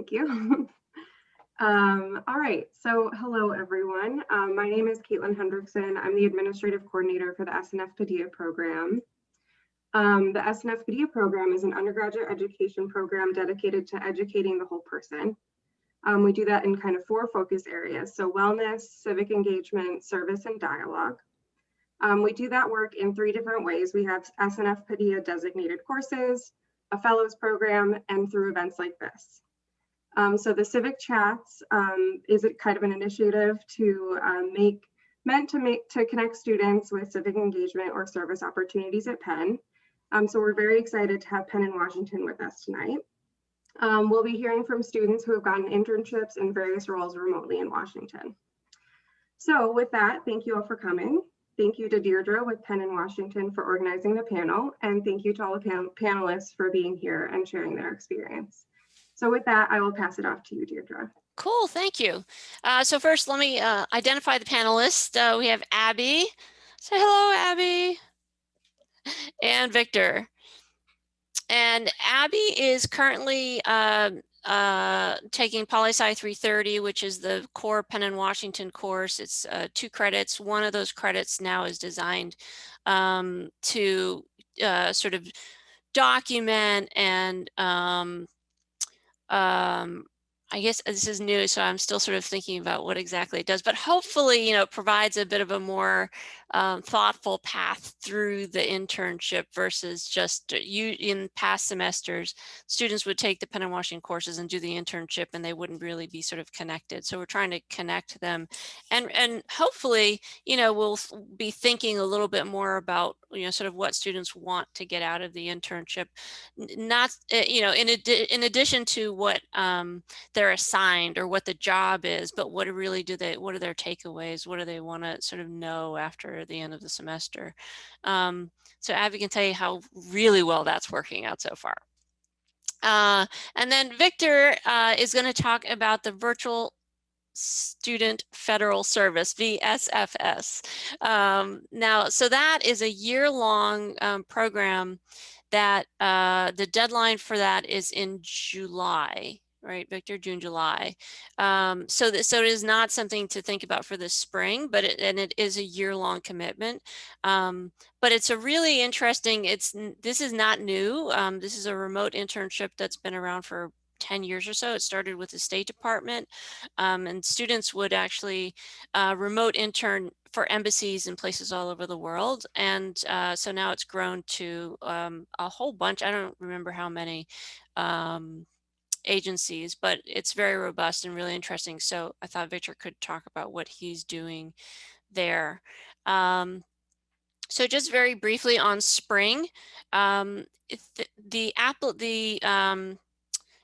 Thank you. All right, so hello everyone. My name is Caitlin Hendrickson. I'm the Administrative Coordinator for the SNF Paideia Program. The SNF Paideia Program is an undergraduate education program dedicated to educating the whole person. We do that in kind of 4 focus areas, so wellness, civic engagement, service, and dialogue. We do that work in 3 different ways. We have SNF Paideia designated courses, a fellows program, and through events like this. So the Civic Chats is a kind of an initiative to meant to connect students with civic engagement or service opportunities at Penn. So we're very excited to have Penn in Washington with us tonight. We'll be hearing from students who have gotten internships in various roles remotely in Washington. So with that, thank you all for coming. Thank you to Deirdre with Penn in Washington for organizing the panel, and thank you to all the panelists for being here and sharing their experience. So with that, I will pass it off to you, Deirdre. Cool, thank you. So first, let me identify the panelists. We have Abby. Say hello, Abby. And Victor. And Abby is currently taking Poli-Sci 330, which is the core Penn in Washington course. It's 2 credits. One of those credits now is designed to sort of document and I guess this is new, so I'm still sort of thinking about what exactly it does, but hopefully, it provides a bit of a more thoughtful path through the internship versus just in past semesters, students would take the Penn in Washington courses and do the internship and they wouldn't really be sort of connected. So we're trying to connect them and hopefully, we'll be thinking a little bit more about, sort of what students want to get out of the internship, not, in addition to what they're assigned or what the job is, but what are their takeaways? What do they want to sort of know after the end of the semester? So Abby can tell you how really well that's working out so far. And then Victor is going to talk about the Virtual Student Federal Service, VSFS. Now, so that is a year-long program that the deadline for that is in July. Right, Victor, June, July. So it is not something to think about for the spring, but it is a year-long commitment. But it's a really interesting. This is not new. This is a remote internship that's been around for 10 years or so. It started with the State Department, and students would actually remote intern for embassies in places all over the world. And so now it's grown to a whole bunch. I don't remember how many agencies, but it's very robust and really interesting. So I thought Victor could talk about what he's doing there. So just very briefly on spring, the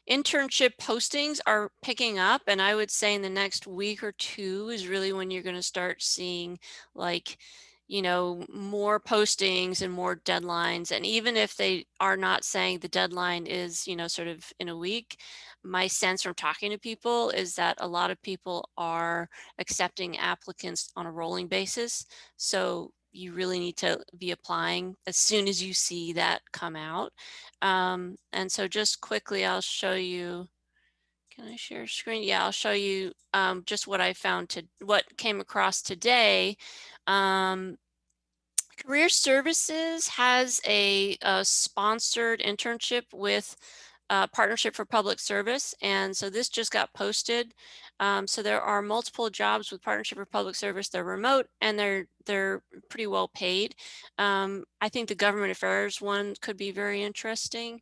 internship postings are picking up, and I would say in the next week or 2 is really when you're going to start seeing more postings and more deadlines. And even if they are not saying the deadline is, sort of in a week, my sense from talking to people is that a lot of people are accepting applicants on a rolling basis. So you really need to be applying as soon as you see that come out. And so just quickly, I'll show you. Can I share screen? Yeah, I'll show you just what I found what came across today. Career Services has a sponsored internship with Partnership for Public Service, and so this just got posted. So there are multiple jobs with Partnership for Public Service. They're remote and they're pretty well paid. I think the government affairs one could be very interesting.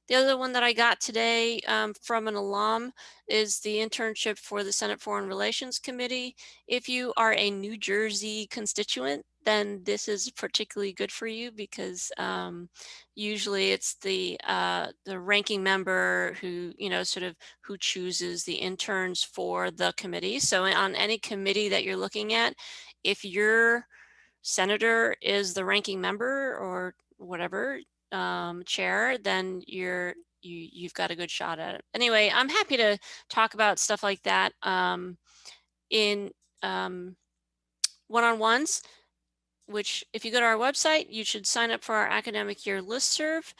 The other one that I got today from an alum is the internship for the Senate Foreign Relations Committee. If you are a New Jersey constituent, then this is particularly good for you because usually it's the ranking member who, sort of who chooses the interns for the committee. So on any committee that you're looking at, if your senator is the ranking member or whatever, chair, then you've got a good shot at it. Anyway, I'm happy to talk about stuff like that in one-on-ones, which if you go to our website, you should sign up for our academic year listserv.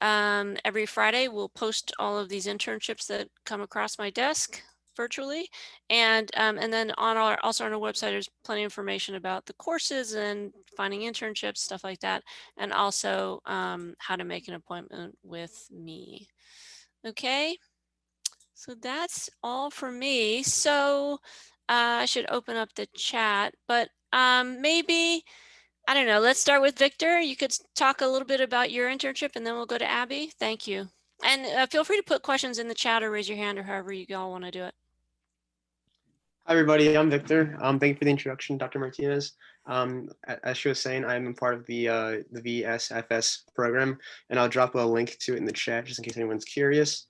every Friday, we'll post all of these internships that come across my desk virtually. And then also on our website, there's plenty of information about the courses and finding internships, stuff like that. And also how to make an appointment with me. Okay, so that's all for me. So I should open up the chat, but maybe, I don't know, let's start with Victor. You could talk a little bit about your internship and then we'll go to Abby. Thank you. And feel free to put questions in the chat or raise your hand or however you all want to do it. Hi, everybody. I'm Victor. Thank you for the introduction, Dr. Martinez. As she was saying, I'm a part of the VSFS program, and I'll drop a link to it in the chat just in case anyone's curious.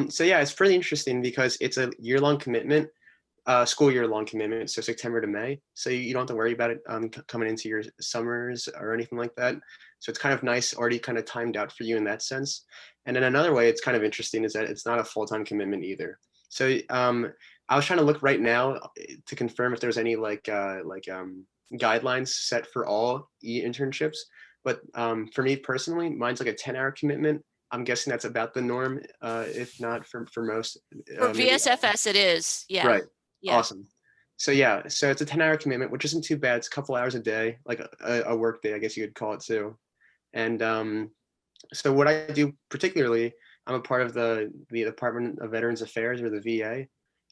So yeah, it's pretty interesting because it's a year-long commitment, school year-long commitment, so September to May. So you don't have to worry about it coming into your summers or anything like that. So it's kind of nice, already kind of timed out for you in that sense. And then another way it's kind of interesting is that it's not a full-time commitment either. So I was trying to look right now to confirm if there's any guidelines set for all internships. But for me personally, mine's like a 10-hour commitment. I'm guessing that's about the norm, if not for most. For VSFS, it is. Yeah. Right. Yeah. Awesome. So yeah, so it's a 10-hour commitment, which isn't too bad. It's a couple hours a day, like a work day, I guess you could call it too. And so what I do particularly, I'm a part of the Department of Veterans Affairs, or the VA.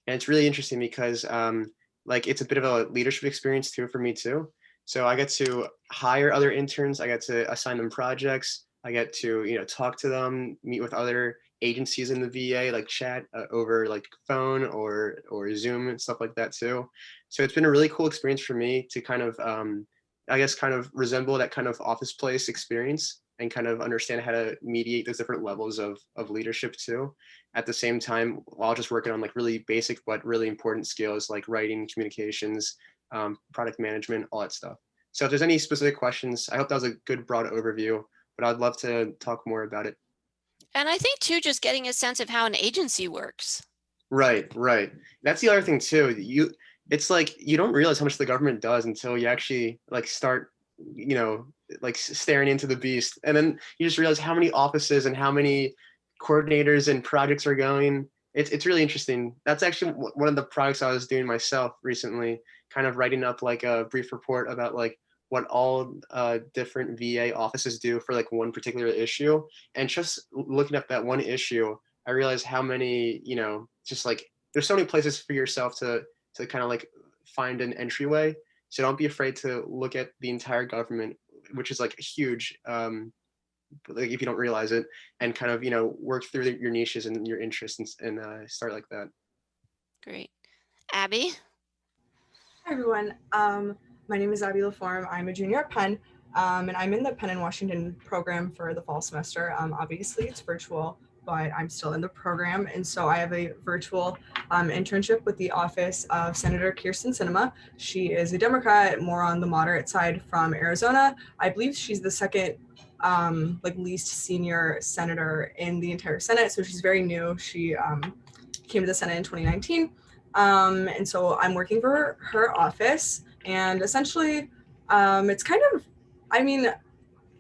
And it's really interesting because it's a bit of a leadership experience too for me too. So I get to hire other interns. I get to assign them projects. I get to, talk to them, meet with other agencies in the VA, like chat over like phone or Zoom and stuff like that too. So it's been a really cool experience for me to kind of, kind of resemble that kind of office place experience and kind of understand how to mediate those different levels of leadership too. At the same time, while just working on like really basic but really important skills like writing, communications, product management, all that stuff. So if there's any specific questions, I hope that was a good broad overview, but I'd love to talk more about it. And I think too, just getting a sense of how an agency works. Right. That's the other thing too. It's like you don't realize how much the government does until you actually like start, staring into the beast, and then you just realize how many offices and how many coordinators and projects are going. It's really interesting. That's actually one of the projects I was doing myself recently, kind of writing up like a brief report about like what all different VA offices do for like one particular issue. And just looking at that one issue, I realized how many, just like there's so many places for yourself to kind of like find an entryway. So don't be afraid to look at the entire government, which is like huge, like if you don't realize it, and kind of, work through your niches and your interests and start like that. Great. Abby? Hi, everyone. My name is Abby Laforme. I'm a junior at Penn, and I'm in the Penn In Washington program for the fall semester. Obviously, it's virtual, but I'm still in the program. And so I have a virtual internship with the office of Senator Kyrsten Sinema. She is a Democrat, more on the moderate side from Arizona. I believe she's the second least senior senator in the entire Senate. So she's very new. She came to the Senate in 2019. And so I'm working for her office, and essentially it's kind of,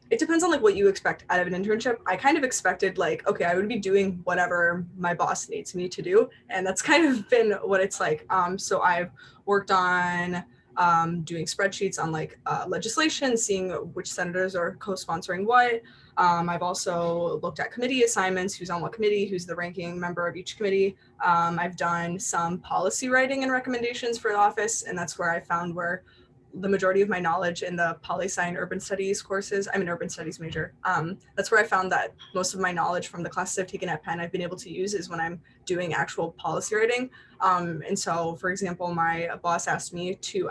it depends on like what you expect out of an internship. I kind of expected like, okay, I would be doing whatever my boss needs me to do. And that's kind of been what it's like. So I've worked on doing spreadsheets on like legislation, seeing which senators are co-sponsoring what. I've also looked at committee assignments, who's on what committee, who's the ranking member of each committee. I've done some policy writing and recommendations for the office, and that's where I found where the majority of my knowledge in the poli-sci and urban studies courses, I'm an urban studies major. That's where I found that most of my knowledge from the classes I've taken at Penn I've been able to use is when I'm doing actual policy writing. And so, for example, my boss asked me to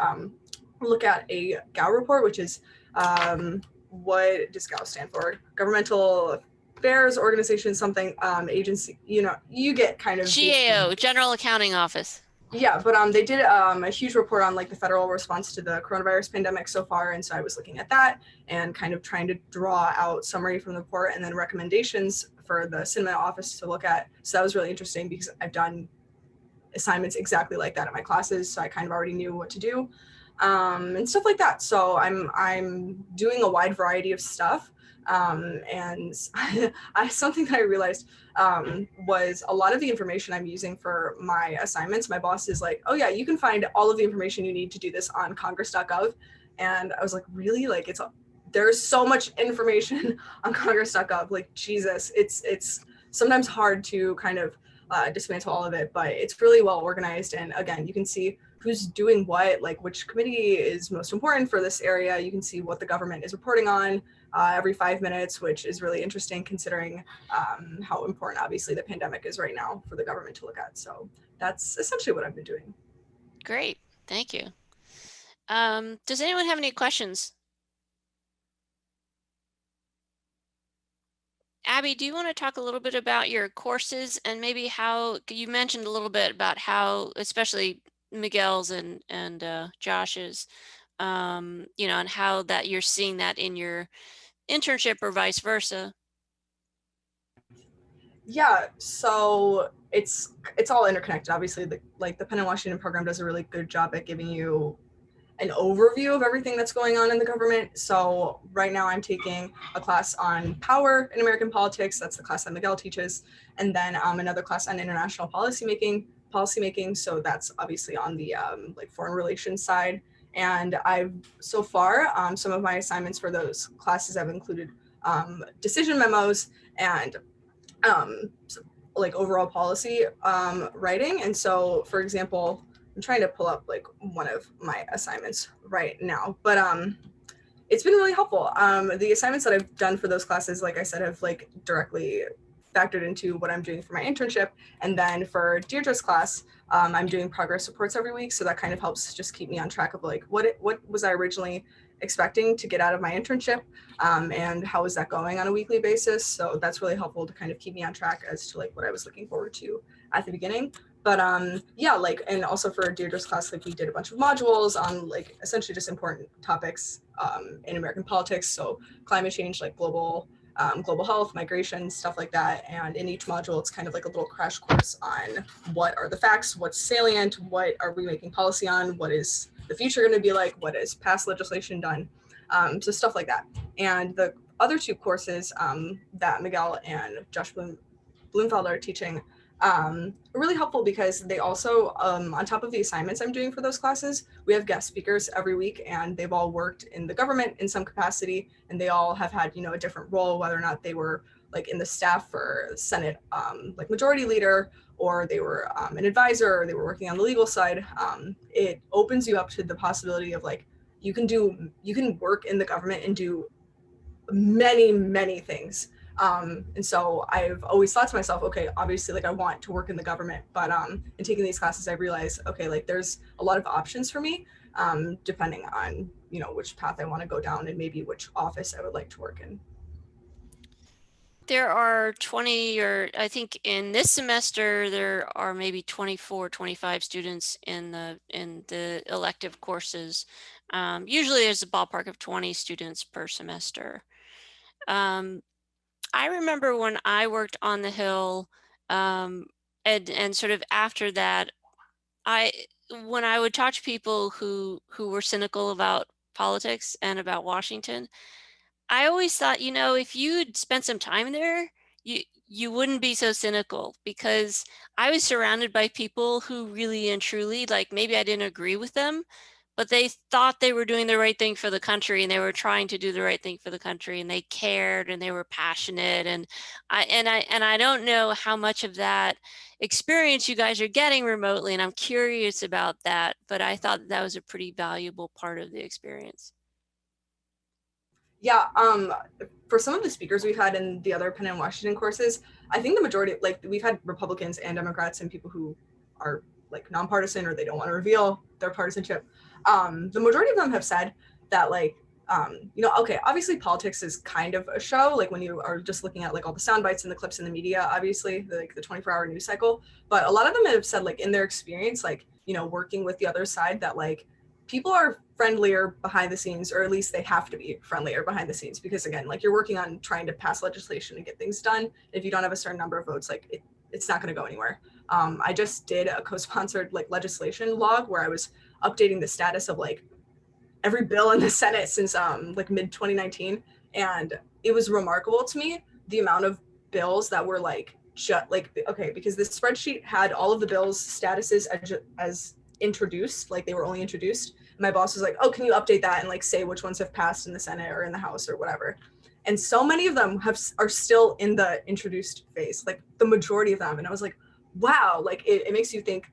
look at a GAO report, which is, what does GAO stand for? Governmental Affairs Organization, something, agency, you get kind of- GAO, General Accounting Office. Yeah, but they did a huge report on like the federal response to the coronavirus pandemic so far. And so I was looking at that and kind of trying to draw out summary from the report and then recommendations for the Sinema office to look at. So that was really interesting because I've done assignments exactly like that in my classes. So I kind of already knew what to do. and stuff like that. So I'm doing a wide variety of stuff. And something that I realized was a lot of the information I'm using for my assignments. My boss is like, oh yeah, you can find all of the information you need to do this on congress.gov. And I was like, really? Like there's so much information on congress.gov. Like, Jesus, it's sometimes hard to kind of dismantle all of it, but it's really well organized. And again, you can see who's doing what, like which committee is most important for this area. You can see what the government is reporting on every 5 minutes, which is really interesting considering how important obviously the pandemic is right now for the government to look at. So that's essentially what I've been doing. Great, thank you. Does anyone have any questions? Abby, do you want to talk a little bit about your courses and maybe how you mentioned a little bit about how, especially Miguel's and Josh's, you know, and how that you're seeing that in your internship or vice versa? Yeah, so it's all interconnected. Obviously, the Penn In Washington program does a really good job at giving you an overview of everything that's going on in the government. So right now I'm taking a class on power in American politics. That's the class that Miguel teaches. And then another class on international policymaking. So that's obviously on the like foreign relations side. And I've so far, some of my assignments for those classes have included decision memos and like overall policy writing. And so, for example, I'm trying to pull up like one of my assignments right now, but it's been really helpful. The assignments that I've done for those classes, like I said, have like directly factored into what I'm doing for my internship. And then for Deirdre's class, I'm doing progress reports every week. So that kind of helps just keep me on track of like what was I originally expecting to get out of my internship, and how is that going on a weekly basis. So that's really helpful to kind of keep me on track as to like what I was looking forward to at the beginning. But yeah, like, and also for Deirdre's class, like we did a bunch of modules on like essentially just important topics in American politics. So climate change, like global health, migration, stuff like that. And in each module, it's kind of like a little crash course on what are the facts, what's salient, what are we making policy on, what is the future going to be like, what is past legislation done, so stuff like that. And the other two courses that Miguel and Josh Bloomfeld are teaching are really helpful because they also, on top of the assignments I'm doing for those classes, we have guest speakers every week, and they've all worked in the government in some capacity, and they all have had, you know, a different role, whether or not they were like in the staff for Senate, like majority leader, or they were an advisor, or they were working on the legal side. It opens you up to the possibility of like, you can work in the government and do many things. And so I've always thought to myself, okay, obviously like I want to work in the government, but in taking these classes, I realized, okay, like there's a lot of options for me, depending on, you know, which path I want to go down and maybe which office I would like to work in. There are 20, or I think in this semester, there are maybe 24, 25 students in the elective courses. Usually there's a ballpark of 20 students per semester. I remember when I worked on the Hill, and sort of after that, when I would talk to people who were cynical about politics and about Washington, I always thought, you know, if you'd spent some time there, you wouldn't be so cynical, because I was surrounded by people who really and truly, like, maybe I didn't agree with them, but they thought they were doing the right thing for the country, and they were trying to do the right thing for the country, and they cared, and they were passionate. And I don't know how much of that experience you guys are getting remotely, and I'm curious about that, but I thought that was a pretty valuable part of the experience. Yeah, for some of the speakers we've had in the other Penn in Washington courses, I think the majority, like we've had Republicans and Democrats and people who are like nonpartisan or they don't want to reveal their partisanship. The majority of them have said that like, you know, okay, obviously politics is kind of a show, like when you are just looking at like all the sound bites and the clips in the media, obviously, like the 24-hour news cycle. But a lot of them have said like in their experience, like, you know, working with the other side, that like people are friendlier behind the scenes, or at least they have to be friendlier behind the scenes, because again, like you're working on trying to pass legislation and get things done. If you don't have a certain number of votes, like it's not going to go anywhere. I just did a co-sponsored like legislation log where I was updating the status of like every bill in the Senate since like mid 2019, and it was remarkable to me the amount of bills that were like just like okay, because this spreadsheet had all of the bills statuses as introduced, like they were only introduced. My boss was like, "Oh, can you update that and like say which ones have passed in the Senate or in the House or whatever?" And so many of them are still in the introduced phase, like the majority of them. And I was like, wow, like it makes you think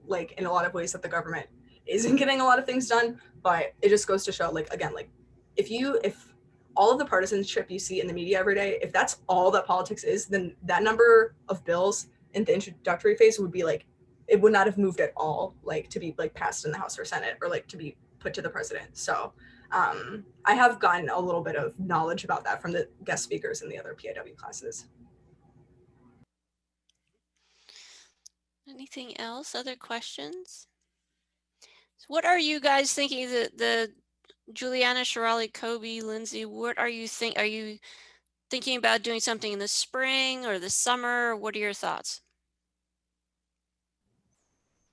like in a lot of ways that the government isn't getting a lot of things done, but it just goes to show like, again, like if all of the partisanship you see in the media every day, if that's all that politics is, then that number of bills in the introductory phase would be like, it would not have moved at all, like to be like passed in the House or Senate or like to be put to the president. So I have gotten a little bit of knowledge about that from the guest speakers in the other PIW classes. Anything else? Other questions? So what are you guys thinking? The Juliana, Shirali, Kobe, Lindsay, what are you thinking about doing something in the spring or the summer? What are your thoughts?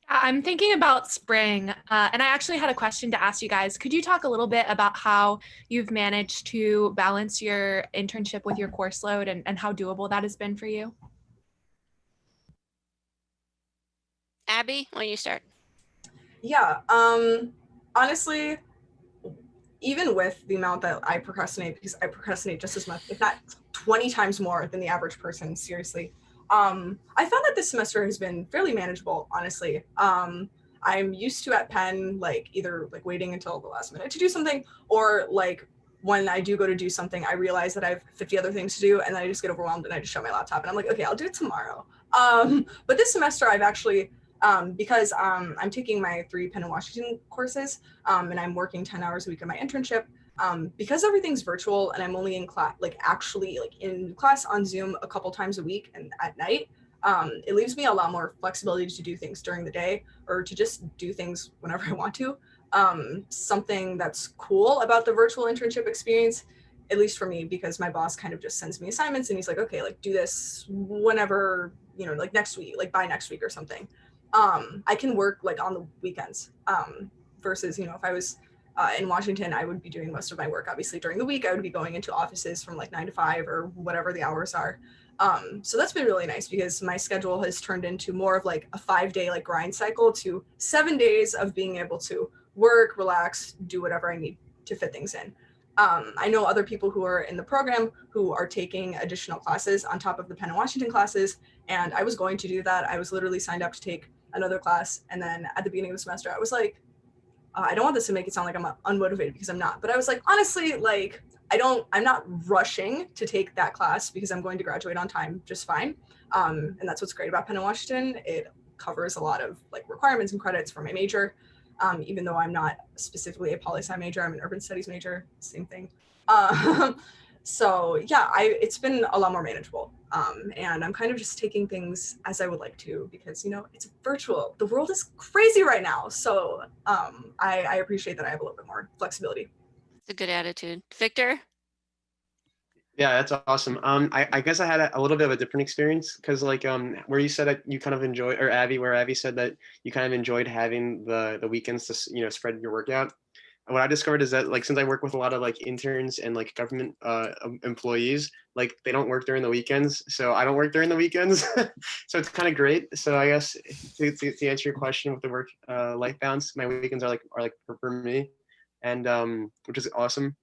I'm thinking about spring, and I actually had a question to ask you guys. Could you talk a little bit about how you've managed to balance your internship with your course load and how doable that has been for you? Abby, why don't you start? Yeah, honestly, even with the amount that I procrastinate, because I procrastinate just as much, if not 20 times more than the average person, seriously. I found that this semester has been fairly manageable, honestly. I'm used to at Penn, like either like waiting until the last minute to do something, or like when I do go to do something, I realize that I have 50 other things to do, and then I just get overwhelmed and I just shut my laptop and I'm like, okay, I'll do it tomorrow. But this semester I've actually, because I'm taking my 3 Penn in Washington courses, and I'm working 10 hours a week in my internship, because everything's virtual and I'm only in class, like actually like in class on Zoom a couple times a week and at night, it leaves me a lot more flexibility to do things during the day or to just do things whenever I want to. Something that's cool about the virtual internship experience, at least for me, because my boss kind of just sends me assignments and he's like, okay, like do this whenever, you know, like next week, like by next week or something. I can work like on the weekends, versus, you know, if I was in Washington, I would be doing most of my work obviously during the week. I would be going into offices from like 9 to 5 or whatever the hours are. So that's been really nice because my schedule has turned into more of like a 5-day like grind cycle to 7 days of being able to work, relax, do whatever I need to fit things in. I know other people who are in the program who are taking additional classes on top of the Penn in Washington classes, and I was going to do that. I was literally signed up to take another class, and then at the beginning of the semester, I was like, I don't want this to make it sound like I'm unmotivated because I'm not, but I was like, honestly, like I'm not rushing to take that class because I'm going to graduate on time just fine. And that's what's great about Penn in Washington. It covers a lot of like requirements and credits for my major. Even though I'm not specifically a poli-sci major, I'm an urban studies major, same thing. So yeah, it's been a lot more manageable. And I'm kind of just taking things as I would like to because, you know, it's virtual. The world is crazy right now. So I appreciate that I have a little bit more flexibility. It's a good attitude. Victor? Yeah, that's awesome. I guess I had a little bit of a different experience because like where you said that you kind of enjoy, or Abby, where Abby said that you kind of enjoyed having the weekends to, you know, spread your work out. And what I discovered is that like since I work with a lot of like interns and like government employees, like they don't work during the weekends, so I don't work during the weekends. So it's kind of great. So I guess to answer your question with the work life balance, my weekends are like for me, and which is awesome.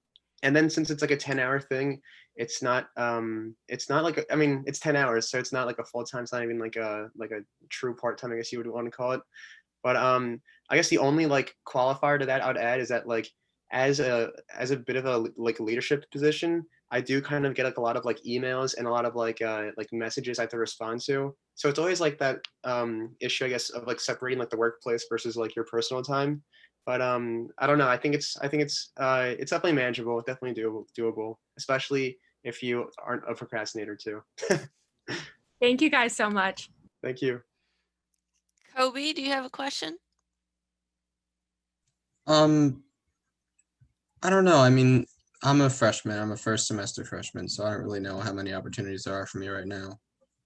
And then since it's like a 10-hour thing, it's not like I mean it's 10 hours, so it's not like a full time. It's not even like a true part time, I guess you would want to call it. But I guess the only like qualifier to that I would add is that like as a bit of a like leadership position, I do kind of get like a lot of like emails and a lot of like messages I have to respond to. So it's always like that issue, I guess, of like separating like the workplace versus like your personal time. But I don't know. I think it's definitely manageable, definitely doable, especially if you aren't a procrastinator too. Thank you guys so much. Thank you. Kobe, do you have a question? I don't know. I mean, I'm a freshman. I'm a first semester freshman, so I don't really know how many opportunities there are for me right now.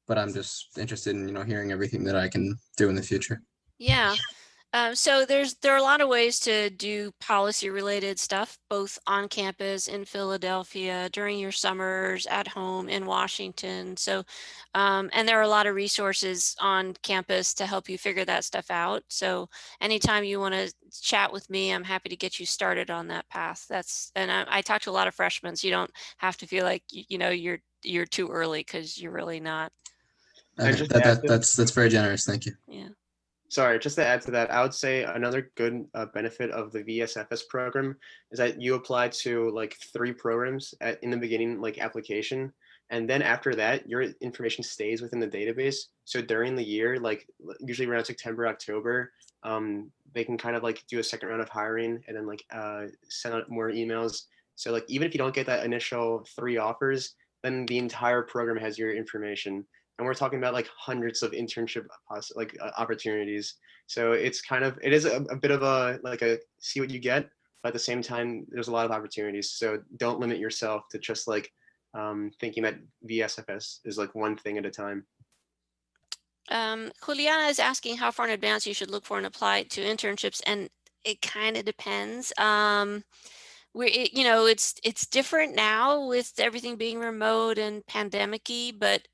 But I'm just interested in, you know, hearing everything that I can do in the future. Yeah. So there are a lot of ways to do policy related stuff, both on campus in Philadelphia, during your summers, at home in Washington. So, and there are a lot of resources on campus to help you figure that stuff out. So anytime you want to chat with me, I'm happy to get you started on that path. And I talk to a lot of freshmen, so you don't have to feel like, you're too early, because you're really not. And Okay, just to add to- that's very generous. Thank you. Yeah. Sorry, just to add to that, I would say another good benefit of the VSFS program is that you apply to like 3 programs in the beginning, like application. And then after that, your information stays within the database. So during the year, like usually around September, October, they can kind of like do a second round of hiring and then like send out more emails. So like even if you don't get that initial 3 offers, then the entire program has your information. And we're talking about like hundreds of internship opportunities. So it's kind of, it is a bit of a see what you get, but at the same time, there's a lot of opportunities. So don't limit yourself to just like thinking that VSFS is like one thing at a time. Juliana is asking how far in advance you should look for and apply to internships, and it kind of depends. It's different now with everything being remote and pandemic-y, but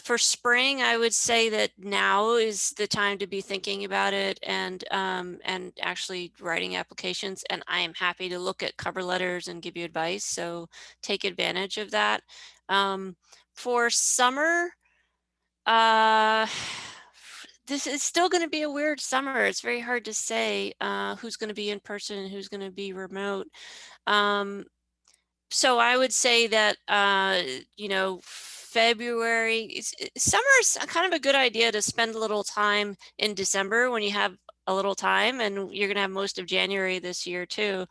for spring, I would say that now is the time to be thinking about it and actually writing applications. And I am happy to look at cover letters and give you advice. So take advantage of that. For summer, this is still going to be a weird summer. It's very hard to say who's going to be in person and who's going to be remote. So I would say that, February, summer is kind of a good idea to spend a little time in December when you have a little time, and you're going to have most of January this year too,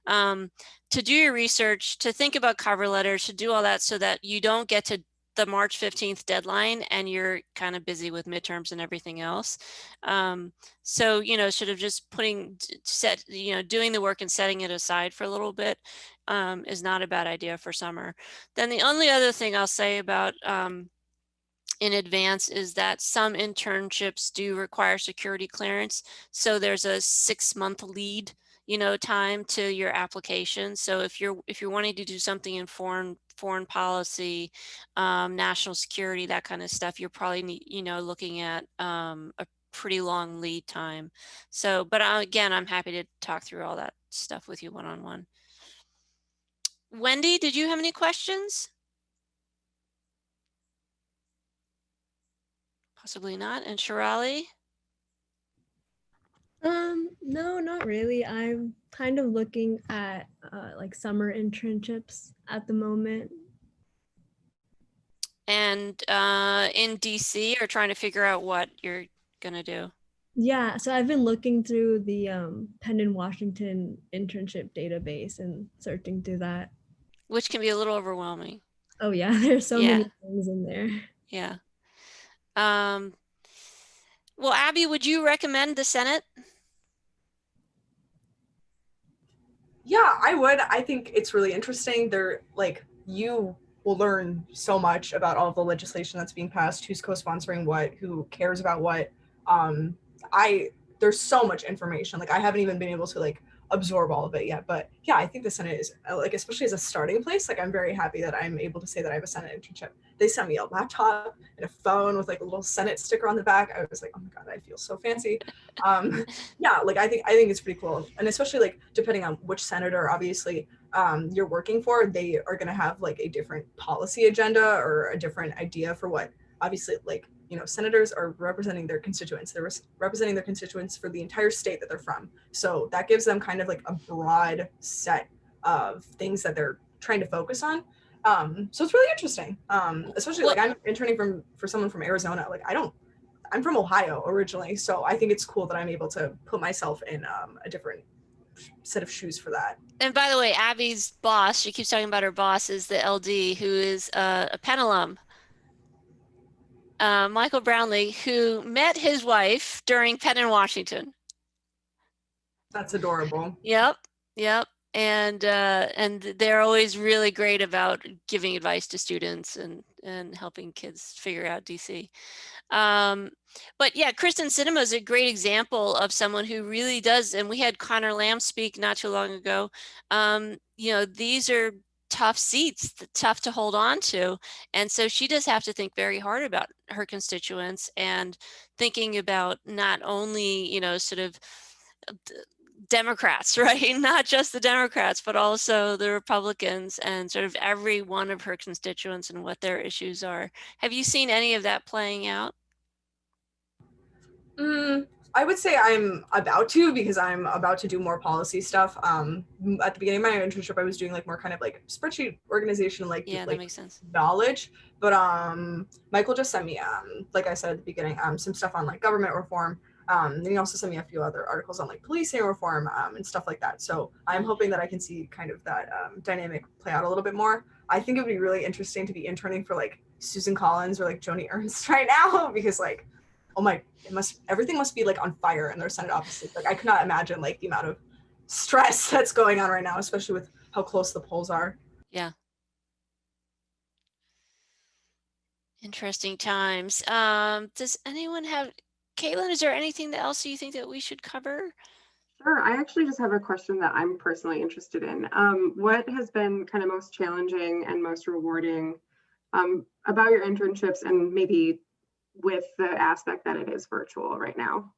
to do your research, to think about cover letters, to do all that so that you don't get to the March 15th deadline and you're kind of busy with midterms and everything else. So, sort of just doing the work and setting it aside for a little bit is not a bad idea for summer. Then the only other thing I'll say about in advance is that some internships do require security clearance. So there's a 6-month lead, time to your application. So if you're wanting to do something in foreign policy, national security, that kind of stuff, you're probably looking at a pretty long lead time. So, but again, I'm happy to talk through all that stuff with you one-on-one. Wendy, did you have any questions? Possibly not. And Shirali? No, not really. I'm kind of looking at like summer internships at the moment. And in DC, or trying to figure out what you're gonna do? Yeah, so I've been looking through the Penn In Washington internship database and searching through that. Which can be a little overwhelming. Oh yeah, there's so Yeah. many things in there. Yeah. Well, Abby, would you recommend the Senate? Yeah, I would. I think it's really interesting. You will learn so much about all of the legislation that's being passed, who's co-sponsoring what, who cares about what. There's so much information. Like I haven't even been able to absorb all of it yet. But yeah, I think the Senate is especially as a starting place, I'm very happy that I'm able to say that I have a Senate internship. They sent me a laptop and a phone with a little Senate sticker on the back. I was like, oh my God, I feel so fancy. Yeah, I think it's pretty cool. And especially depending on which senator, obviously, you're working for, they are going to have a different policy agenda or a different idea for what, obviously, senators are representing their constituents. They're representing their constituents for the entire state that they're from. So that gives them kind of a broad set of things that they're trying to focus on. So it's really interesting, especially I'm interning for someone from Arizona. I'm from Ohio originally. So I think it's cool that I'm able to put myself in a different set of shoes for that. And by the way, Abby's boss, she keeps talking about her boss, is the LD, who is a Penn alum. Michael Brownlee, who met his wife during Penn in Washington. That's adorable. Yep. And they're always really great about giving advice to students and helping kids figure out DC. But yeah, Kristen Cinema is a great example of someone who really does, and we had Connor Lamb speak not too long ago. You know, these are tough seats, tough to hold on to. And so she does have to think very hard about her constituents and thinking about not only, you know, sort of Democrats, right? Not just the Democrats, but also the Republicans and sort of every one of her constituents and what their issues are. Have you seen any of that playing out? I would say I'm about to, because I'm about to do more policy stuff. At the beginning of my internship, I was doing like more kind of like spreadsheet organization, like Yeah, that like makes sense. knowledge. But Michael just sent me like I said at the beginning, some stuff on like government reform. Then he also sent me a few other articles on like policing reform and stuff like that. So I'm hoping that I can see kind of that dynamic play out a little bit more. I think it would be really interesting to be interning for like Susan Collins or like Joni Ernst right now, because like, oh my, everything must be like on fire in their Senate offices. Like I could not imagine like the amount of stress that's going on right now, especially with how close the polls are. Yeah. Interesting times. Does anyone have, Caitlin, is there anything else you think that we should cover? Sure. I actually just have a question that I'm personally interested in. What has been kind of most challenging and most rewarding about your internships, and maybe with the aspect that it is virtual right now?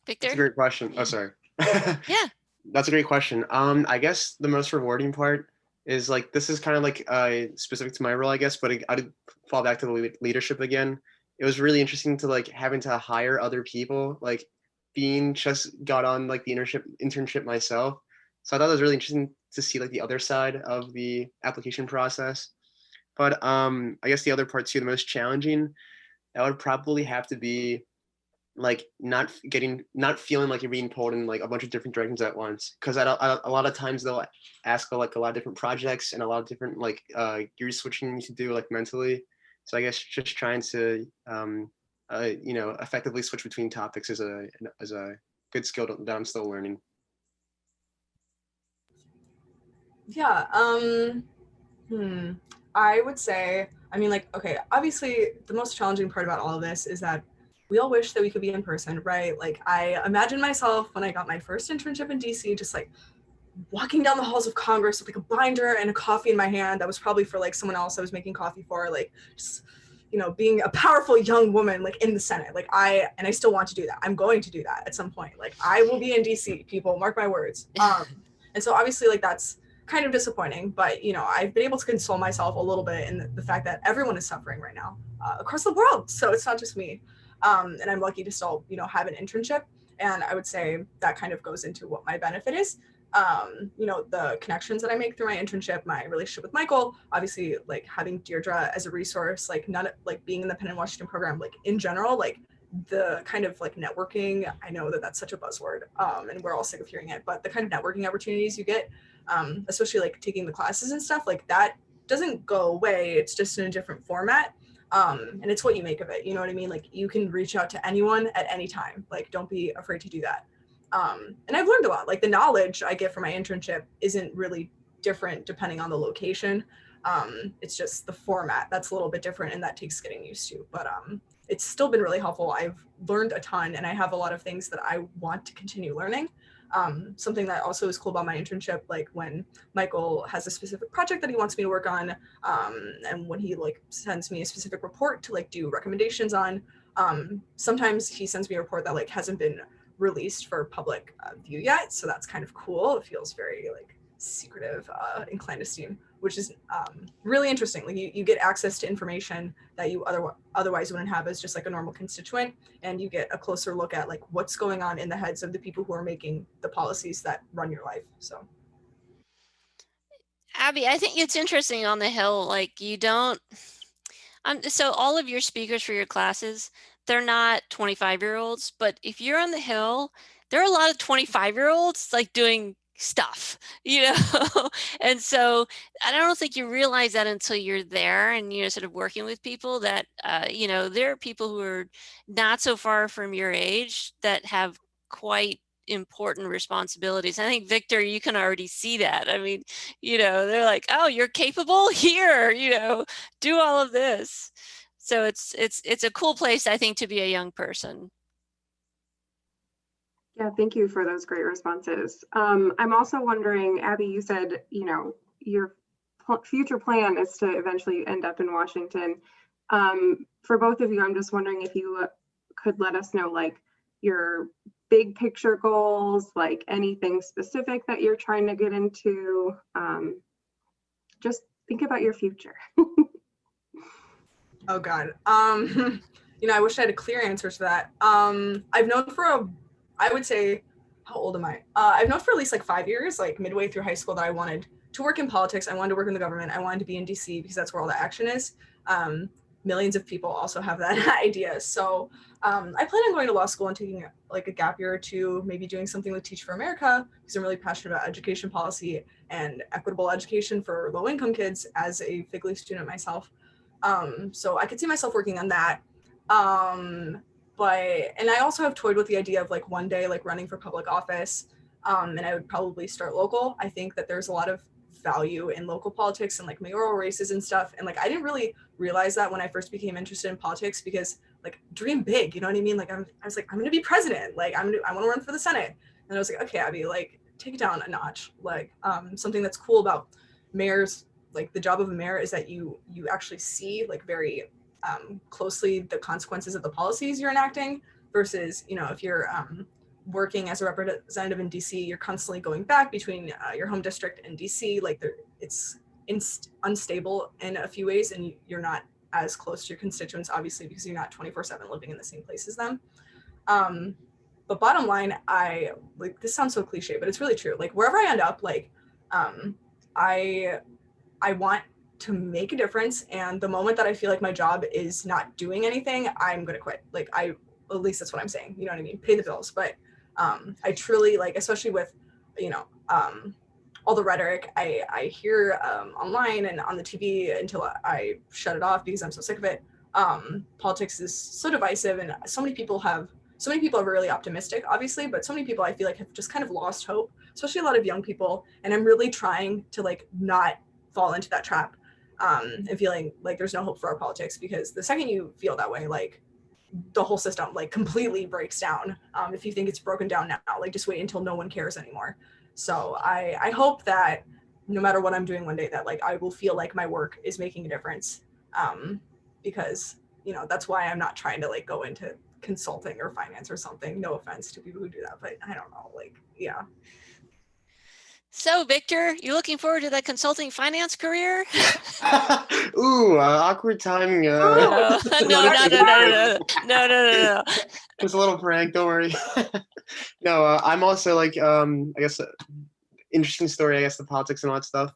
Victor? That's a great question. Oh, sorry. Yeah. That's a great question. I guess the most rewarding part is like, this is kind of like specific to my role, I guess, but I'd fall back to the leadership again. It was really interesting to like having to hire other people, like being just got on like the internship myself. So I thought it was really interesting to see like the other side of the application process. But I guess the other part too, the most challenging, that would probably have to be like not feeling like you're being pulled in like a bunch of different directions at once, because a lot of times they'll ask for like a lot of different projects and a lot of different like gear switching to do like mentally. So I guess just trying to you know, effectively switch between topics is a good skill that I'm still learning. Yeah. I would say, I mean, like, okay, obviously the most challenging part about all of this is that we all wish that we could be in person, right? Like, I imagine myself when I got my first internship in DC, just like walking down the halls of Congress with like a binder and a coffee in my hand that was probably for like someone else I was making coffee for, like just, you know, being a powerful young woman like in the Senate. Like I still want to do that. I'm going to do that at some point. Like I will be in DC, people, mark my words. And so obviously like that's kind of disappointing, but you know, I've been able to console myself a little bit in the fact that everyone is suffering right now across the world. So it's not just me. And I'm lucky to still, you know, have an internship. And I would say that kind of goes into what my benefit is. You know, the connections that I make through my internship, my relationship with Michael, obviously like having Deirdre as a resource, like not like being in the Penn In Washington program, like in general, like the kind of like networking, I know that that's such a buzzword and we're all sick of hearing it, but the kind of networking opportunities you get, especially like taking the classes and stuff like that doesn't go away. It's just in a different format. And it's what you make of it. You know what I mean? Like you can reach out to anyone at any time. Like, don't be afraid to do that. And I've learned a lot. Like the knowledge I get from my internship isn't really different depending on the location. It's just the format that's a little bit different, and that takes getting used to. But it's still been really helpful. I've learned a ton, and I have a lot of things that I want to continue learning. Something that also is cool about my internship, like when Michael has a specific project that he wants me to work on, and when he like sends me a specific report to like do recommendations on, sometimes he sends me a report that like hasn't been released for public view yet. So that's kind of cool. It feels very like secretive and clandestine, which is really interesting. Like you get access to information that you otherwise wouldn't have as just like a normal constituent, and you get a closer look at like what's going on in the heads of the people who are making the policies that run your life. So Abby, I think it's interesting on the Hill, like you don't, so all of your speakers for your classes, they're not 25-year-olds, but if you're on the Hill, there are a lot of 25-year-olds like doing stuff, you know? And so I don't think you realize that until you're there and, you know, sort of working with people that, you know, there are people who are not so far from your age that have quite important responsibilities. I think, Victor, you can already see that. I mean, they're like, oh, you're capable here, do all of this. So it's a cool place, I think, to be a young person. Yeah, thank you for those great responses. I'm also wondering, Abby, you said, your future plan is to eventually end up in Washington. For both of you, I'm just wondering if you could let us know, like, your big picture goals, like anything specific that you're trying to get into. Just think about your future. Oh God. I wish I had a clear answer to that. I've known I would say, how old am I? I've known for at least like 5 years, like midway through high school, that I wanted to work in politics. I wanted to work in the government. I wanted to be in DC because that's where all the action is. Millions of people also have that idea. So I plan on going to law school and taking like a gap year or two, maybe doing something with Teach for America, because I'm really passionate about education policy and equitable education for low income kids as a FIGLY student myself. So I could see myself working on that. And I also have toyed with the idea of like one day like running for public office. And I would probably start local. I think that there's a lot of value in local politics and like mayoral races and stuff. And like I didn't really realize that when I first became interested in politics, because like dream big, you know what I mean? Like I was like, I'm gonna be president. Like I want to run for the Senate. And I was like, okay, Abby, like take it down a notch. Like something that's cool about mayors, like the job of a mayor is that you actually see like very closely the consequences of the policies you're enacting, versus, if you're working as a representative in DC, you're constantly going back between your home district and DC. Like it's unstable in a few ways, and you're not as close to your constituents, obviously, because you're not 24/7 living in the same place as them. But bottom line, like, this sounds so cliche, but it's really true. Like wherever I end up, like I want to make a difference. And the moment that I feel like my job is not doing anything, I'm going to quit. Like at least that's what I'm saying. You know what I mean? Pay the bills. But I truly, like, especially with, all the rhetoric I hear online and on the TV until I shut it off because I'm so sick of it. Politics is so divisive, and so many people are really optimistic, obviously, but so many people I feel like have just kind of lost hope, especially a lot of young people. And I'm really trying to like not fall into that trap and feeling like there's no hope for our politics, because the second you feel that way, like the whole system like completely breaks down. If you think it's broken down now, like just wait until no one cares anymore. So I hope that no matter what I'm doing one day, that like I will feel like my work is making a difference, because that's why I'm not trying to like go into consulting or finance or something. No offense to people who do that, but I don't know, like, yeah. So, Victor, you looking forward to that consulting finance career? Ooh, awkward timing. No. Just a little prank, don't worry. No, I'm also like, I guess, interesting story, I guess, the politics and all that stuff.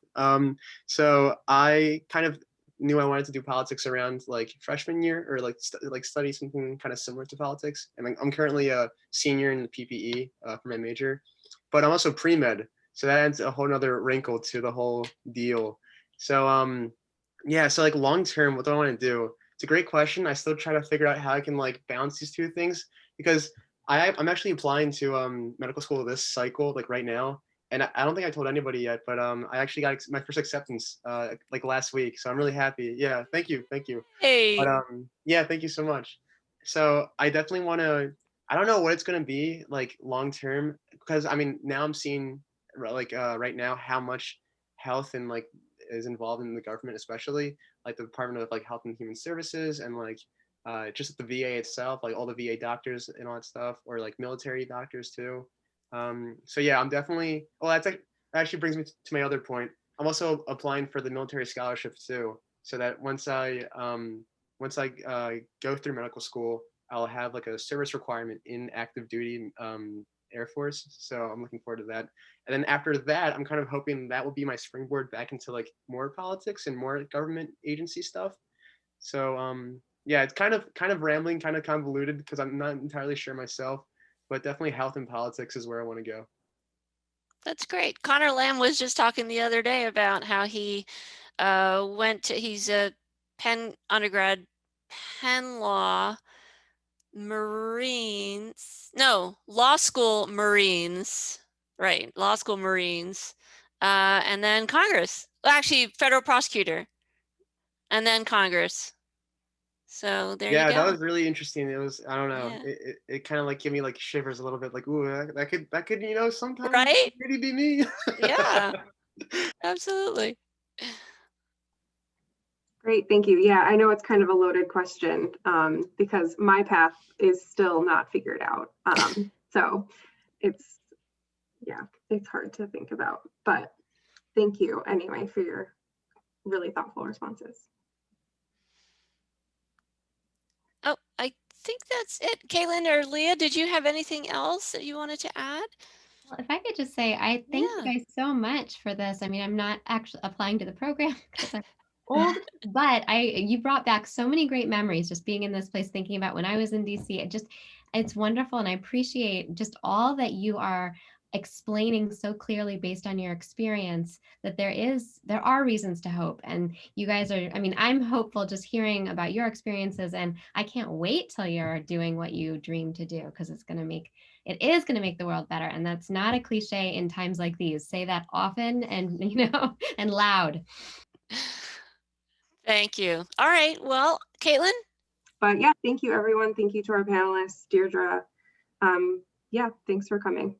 So I kind of knew I wanted to do politics around like freshman year, or like study something kind of similar to politics. And I'm currently a senior in the PPE for my major, but I'm also pre-med. So that adds a whole nother wrinkle to the whole deal. So yeah, so like long term, what do I want to do? It's a great question. I still try to figure out how I can like balance these two things, because I'm actually applying to medical school this cycle, like right now. And I don't think I told anybody yet, but I actually got my first acceptance like last week. So I'm really happy. Yeah, thank you. Hey. But yeah, thank you so much. So I definitely want to, I don't know what it's going to be like long term, because I mean, now I'm seeing like right now how much health and like is involved in the government, especially like the Department of like Health and Human Services, and like just the VA itself, like all the VA doctors and all that stuff, or like military doctors too. So yeah, I'm definitely, well, that actually brings me to my other point. I'm also applying for the military scholarship too, so that once I go through medical school, I'll have like a service requirement in active duty Air Force. So I'm looking forward to that. And then after that, I'm kind of hoping that will be my springboard back into like more politics and more government agency stuff. So yeah, it's kind of rambling, kind of convoluted, because I'm not entirely sure myself, but definitely health and politics is where I want to go. That's great. Connor Lamb was just talking the other day about how he he's a Penn undergrad, Penn Law, Marines, no, law school Marines, right? Law school Marines, and then Congress. Well, actually, federal prosecutor, and then Congress. So there you Yeah, that go. was really interesting. It was, I don't know, Yeah. it kind of like gave me like shivers a little bit, like, ooh, that could, you know, sometimes Right? really be me. Yeah, absolutely. Great, thank you. Yeah, I know it's kind of a loaded question because my path is still not figured out. So it's, yeah, it's hard to think about, but thank you anyway for your really thoughtful responses. Oh, I think that's it. Kaylin or Leah, did you have anything else that you wanted to add? Well, if I could just say, I thank Yeah. you guys so much for this. I mean, I'm not actually applying to the program because I'm old, but you brought back so many great memories just being in this place, thinking about when I was in DC. It's wonderful. And I appreciate just all that you are explaining so clearly based on your experience, that there are reasons to hope. And you guys are, I mean, I'm hopeful just hearing about your experiences, and I can't wait till you're doing what you dream to do, because it is going to make the world better. And that's not a cliche in times like these. Say that often and, and loud. Thank you. All right. Well, Caitlin? But yeah, thank you everyone. Thank you to our panelists, Deirdre. Yeah, thanks for coming.